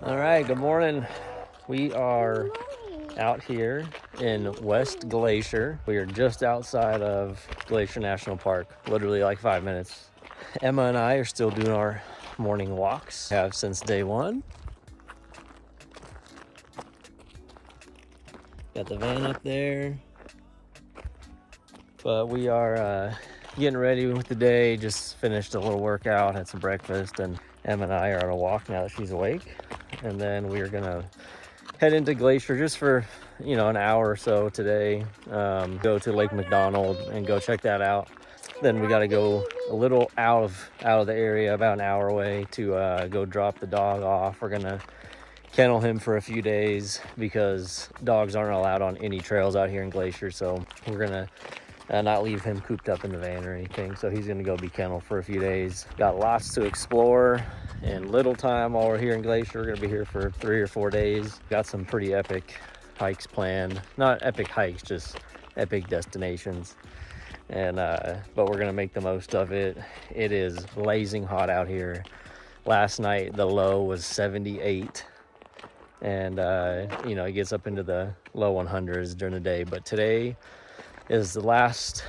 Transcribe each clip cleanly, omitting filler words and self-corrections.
All right, good morning. We are out here in West Glacier. We are just outside of Glacier National Park, literally like 5 minutes. Emma and I are still doing our morning walks, have since day one. Got the van up there. But we are getting ready with the day. Just finished a little workout, had some breakfast, and Emma and I are on a walk now that she's awake. And then we are gonna head into Glacier just for, an hour or so today. Go to Lake McDonald and go check that out. Then we got to go a little out of the area, about an hour away, to go drop the dog off. We're gonna kennel him for a few days because dogs aren't allowed on any trails out here in Glacier. So we're gonna not leave him cooped up in the van or anything. So he's gonna go be kenneled for a few days. Got lots to explore in little time while we're here in Glacier. We're gonna be here for 3 or 4 days. Got some pretty epic hikes planned. Not epic hikes, just epic destinations. And but we're gonna make the most of it. It is blazing hot out here. Last night the low was 78, and it gets up into the low 100s during the day. But today is the last,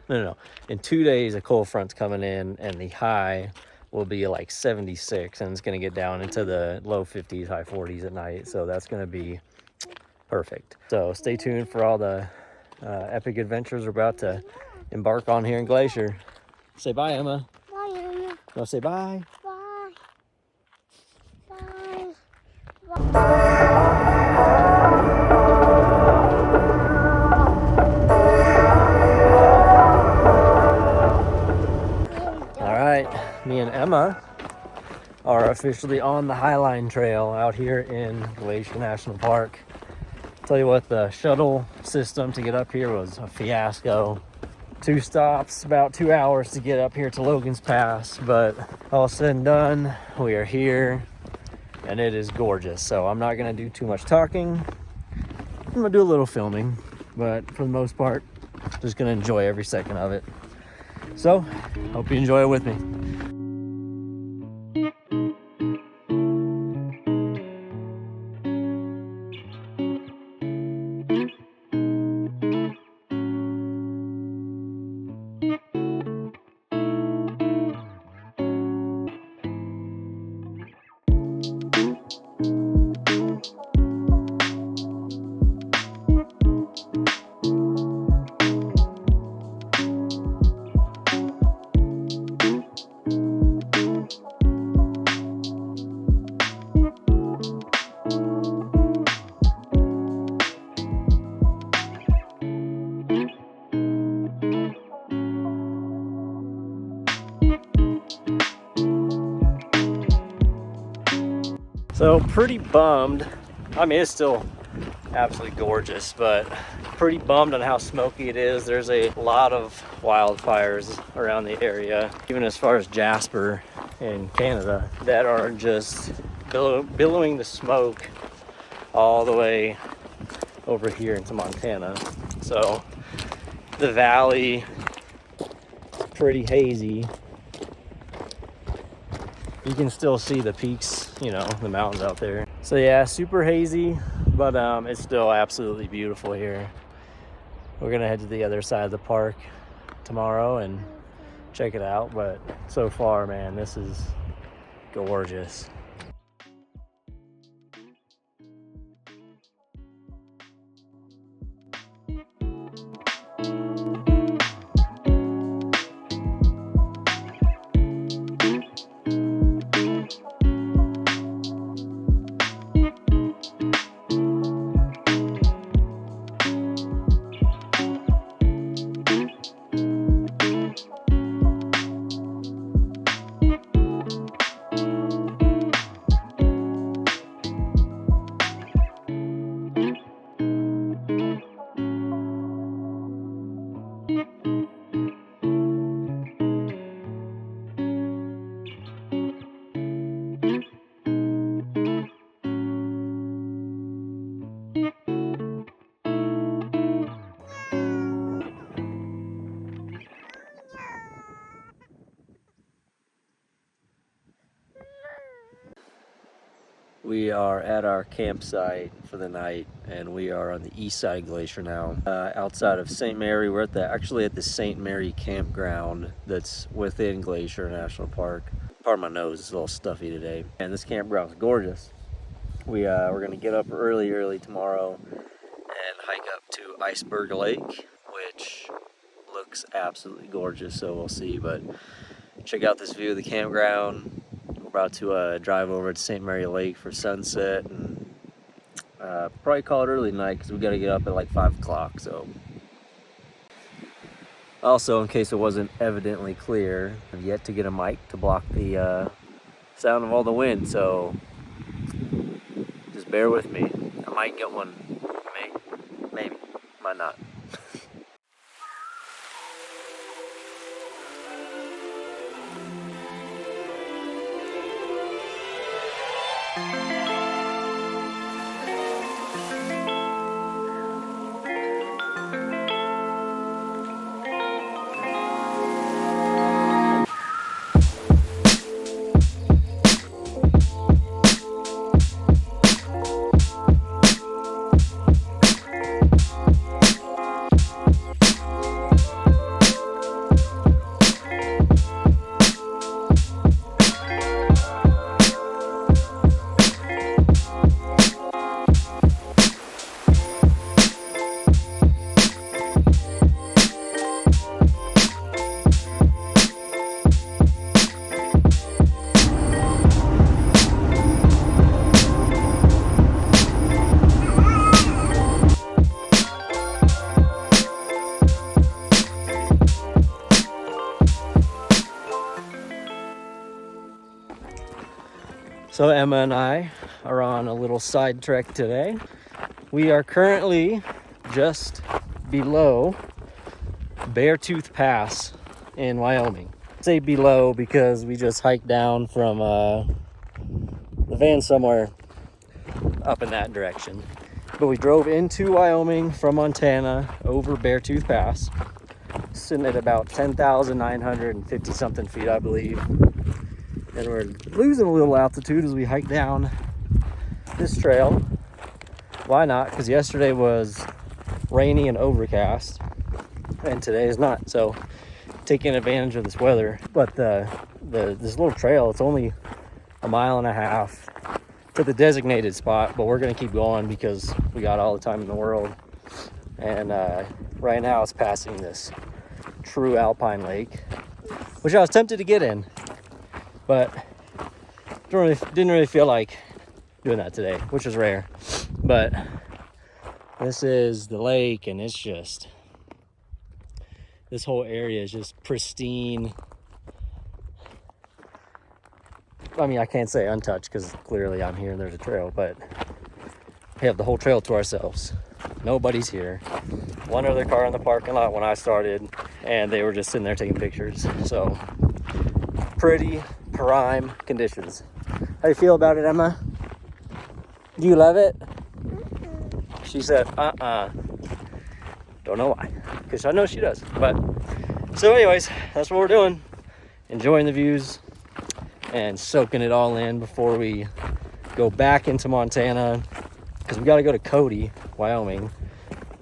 in 2 days a cold front's coming in, and the high will be like 76, and it's going to get down into the low 50s, high 40s at night. So that's going to be perfect. So stay tuned for all the epic adventures we're about to embark on here in Glacier. Say bye, Emma. Bye, Emma. No, say bye. Bye. Bye. All right, me and Emma are officially on the Highline Trail out here in Glacier National Park. Tell you what, the shuttle system to get up here was a fiasco. 2 stops, about 2 hours to get up here to Logan's Pass, but all said and done, we are here, and it is gorgeous. So I'm not gonna do too much talking. I'm gonna do a little filming, but for the most part, just gonna enjoy every second of it. So, hope you enjoy it with me. So pretty bummed. I mean, it's still absolutely gorgeous, but pretty bummed on how smoky it is. There's a lot of wildfires around the area, even as far as Jasper in Canada, that are just billowing the smoke all the way over here into Montana. So the valley, pretty hazy. You can still see the peaks, the mountains out there. So yeah, super hazy, but it's still absolutely beautiful here. We're gonna head to the other side of the park tomorrow and check it out, but so far, man, this is gorgeous. We are at our campsite for the night, and we are on the east side of Glacier now, outside of St. Mary. We're actually at the St. Mary campground that's within Glacier National Park. Part of my nose is a little stuffy today, and this campground is gorgeous. We're gonna get up early tomorrow and hike up to Iceberg Lake, which looks absolutely gorgeous. So we'll see, but check out this view of the campground. We're about to drive over to St. Mary Lake for sunset, and probably call it early tonight because we got to get up at like 5 o'clock. So, also, in case it wasn't evidently clear, I've yet to get a mic to block the sound of all the wind. So, just bear with me. I might get one, maybe, might not. So Emma and I are on a little side trek today. We are currently just below Beartooth Pass in Wyoming. I say below because we just hiked down from the van somewhere up in that direction. But we drove into Wyoming from Montana over Beartooth Pass, sitting at about 10,950 something feet, I believe. And we're losing a little altitude as we hike down this trail. Why not? Because yesterday was rainy and overcast, and today is not. So taking advantage of this weather. But this little trail, it's only a mile and a half to the designated spot, but we're gonna keep going because we got all the time in the world. And right now it's passing this true alpine lake, which I was tempted to get in, but didn't really feel like doing that today, which is rare. But this is the lake, and it's just, this whole area is just pristine. I mean, I can't say untouched because clearly I'm here and there's a trail, but we have the whole trail to ourselves. Nobody's here. One other car in the parking lot when I started, and they were just sitting there taking pictures. So pretty prime conditions. How do you feel about it, Emma? Do you love it? She said, Don't know why, because I know she does. But so anyways, that's what we're doing. Enjoying the views and soaking it all in before we go back into Montana, because we got to go to Cody, Wyoming.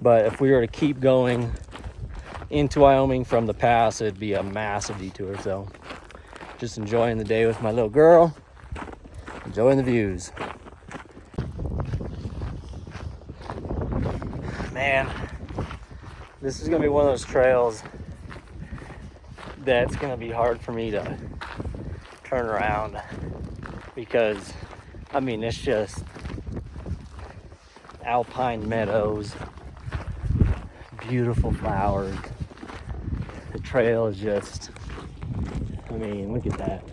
But if we were to keep going into Wyoming from the pass, it'd be a massive detour. So just enjoying the day with my little girl, enjoying the views. Man, this is gonna be one of those trails that's gonna be hard for me to turn around, because I mean, it's just alpine meadows, beautiful flowers. The trail is just, I mean, look at that.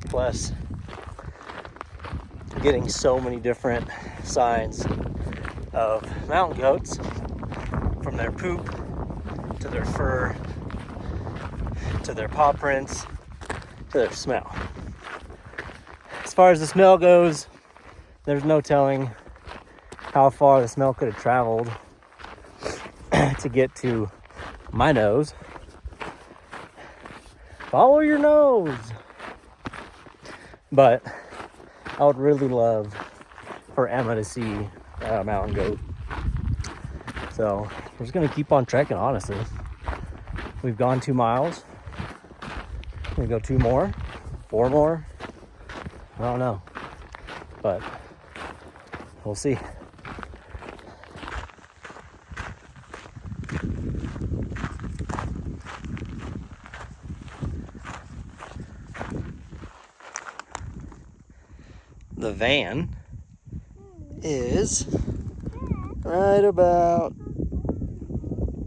Plus, getting so many different signs of mountain goats, from their poop to their fur to their paw prints to their smell. As far as the smell goes, there's no telling how far the smell could have traveled to get to my nose. Follow your nose. But I would really love for Emma to see a mountain goat. So we're just gonna keep on trekking, honestly. We've gone 2 miles. We go 2 more, 4 more. I don't know, but we'll see. The van is right about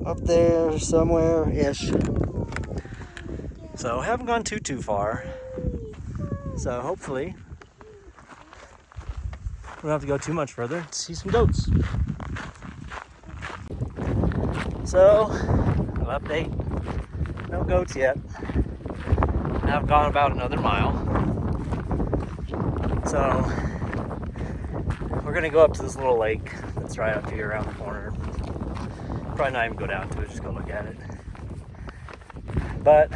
up there somewhere-ish. So haven't gone too far. So hopefully we don't have to go too much further to see some goats. So, an update. No goats yet. I've gone about another mile. So we're gonna go up to this little lake that's right up here around the corner. Probably not even go down to it, just go look at it. But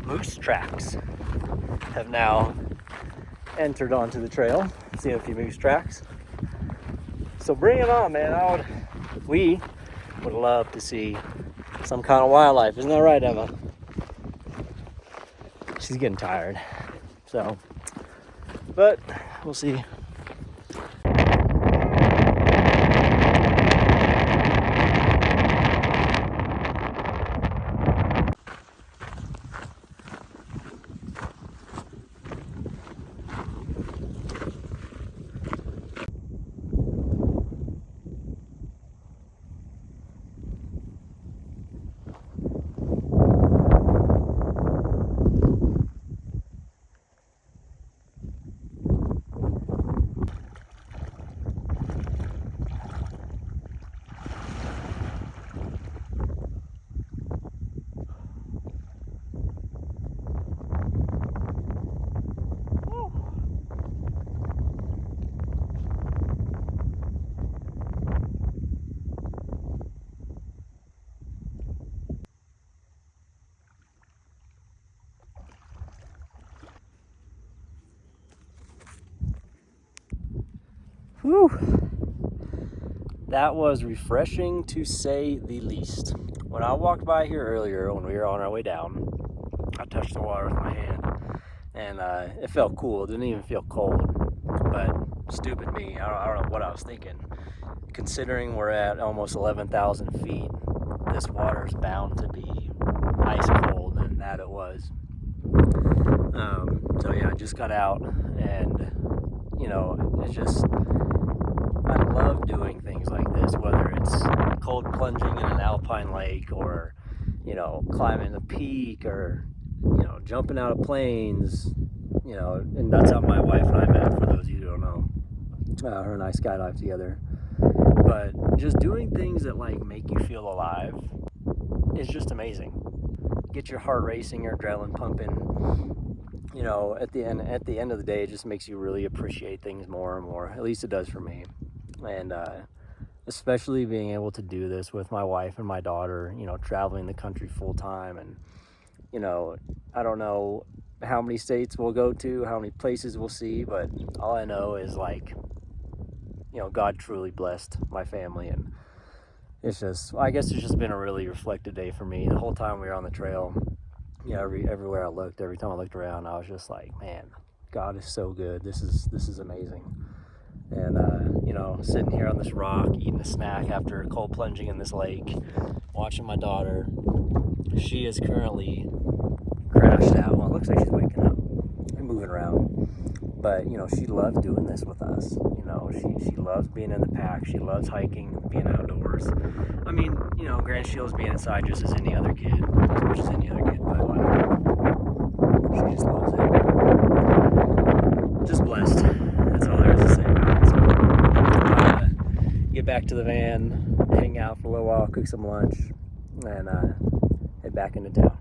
moose tracks have now entered onto the trail. Seen a few moose tracks. So bring it on, man. We would love to see some kind of wildlife. Isn't that right, Emma? She's getting tired. So, but we'll see. Whew. That was refreshing to say the least. When I walked by here earlier when we were on our way down, I touched the water with my hand and it felt cool. It didn't even feel cold, but stupid me. I don't know what I was thinking. Considering we're at almost 11,000 feet, this water is bound to be ice cold, and that it was. So yeah, I just got out and you know, it's just, I love doing things like this, whether it's cold plunging in an alpine lake or, you know, climbing a peak or, you know, jumping out of planes, you know, and that's how my wife and I met, for those of you who don't know. Her and I skydive together. But just doing things that like make you feel alive is just amazing. Get your heart racing, your adrenaline pumping. You know, at the end of the day, it just makes you really appreciate things more and more. At least it does for me. And especially being able to do this with my wife and my daughter, you know, traveling the country full time. And, you know, I don't know how many states we'll go to, how many places we'll see, but all I know is like, you know, God truly blessed my family. And it's just, I guess it's just been a really reflective day for me. The whole time we were on the trail, you know, everywhere I looked, every time I looked around, I was just like, man, God is so good. This is amazing. And, you know, sitting here on this rock, eating a snack after cold plunging in this lake, watching my daughter. She is currently crashed out. Well, it looks like she's waking up and moving around. But, you know, she loves doing this with us. You know, she loves being in the pack. She loves hiking, being outdoors. I mean, you know, granted, she loves being inside just as any other kid, as much as any other kid, but she just loves it. Just blessed. That's all there is to say about it. So, get back to the van, hang out for a little while, cook some lunch, and head back into town.